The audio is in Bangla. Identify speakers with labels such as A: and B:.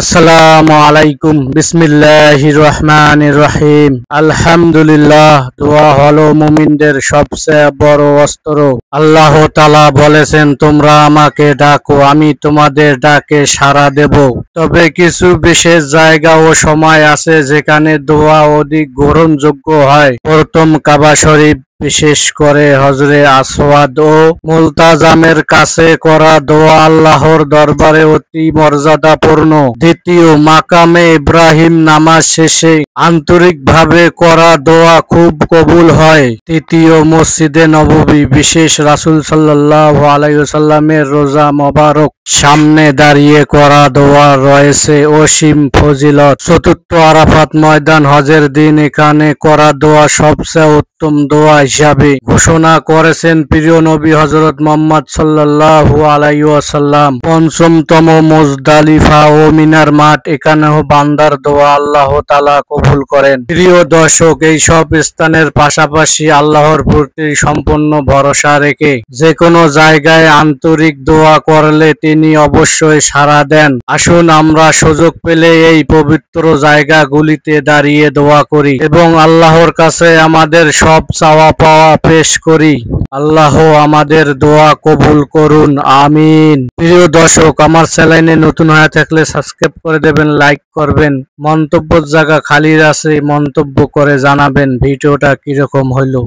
A: আসসালামু আলাইকুম বিসমিল্লাহির রহমানির রহিম। আলহামদুলিল্লাহ, দোয়া হলো মুমিনদের সবচেয়ে বড় অস্ত্র। আল্লাহ তাআলা বলেছেন, তোমরা আমাকে ডাকো, আমি তোমাদের ডাকে সাড়া দেব। তবে কিছু বিশেষ জায়গা ও সময় আছে যেখানে দোয়া অধিক গ্রহণযোগ্য হয়। প্রথম, কাবা শরীফ, বিশেষ করে হজরে আসওয়াদ ও মুলতাজামের কাছে করা দোয়া আল্লাহর দরবারে অতি মর্যাদাপূর্ণ। দ্বিতীয়, মাকামে ইব্রাহিম, নামাজ শেষে আন্তরিকভাবে করা দোয়া খুব কবুল হয়। তৃতীয়, মসজিদে নববী, বিশেষ রাসূল সাল্লাল্লাহু আলাইহি ওয়াসাল্লামের রোজা মোবারক সামনে দাঁড়িয়ে করা দোয়া রয়েছে অসীম ফজিলত। চতুর্থ, আরাফাত ময়দান, হজের দিন এখানে করা দোয়া সবচেয়ে উত্তম দোয়া হিসাবে ঘোষণা করেছেন প্রিয় নবী হযরত মুহাম্মদ সাল্লাল্লাহু আলাইহি ওয়াসাল্লাম। পঞ্চমতম, মুজদালিফা ও মিনার মাঠ, এখানেও বান্দার দোয়া আল্লাহ তাআলা কবুল করেন। প্রিয় দর্শক, এই সব স্থানের পাশাপাশি আল্লাহর প্রতি সম্পূর্ণ ভরসা রেখে যে কোনো জায়গায় আন্তরিক দোয়া করলে তিনি অবশ্যই সাড়া দেন। আসুন আমরা সুযোগ পেলে এই পবিত্র জায়গাগুলিতে দাঁড়িয়ে দোয়া করি এবং আল্লাহর কাছে আমাদের সব চাওয়া পাওয়া পেশ করি। আল্লাহ আমাদের দোয়া কবুল করুন, আমিন। প্রিয় দর্শক, আমার চ্যানেলে নতুন হয়ে থাকলে সাবস্ক্রাইব করে দেবেন, লাইক করবেন, মন্তব্যের জায়গা খালি আছে, মন্তব্য করে জানাবেন ভিডিওটা কিরকম হইলো।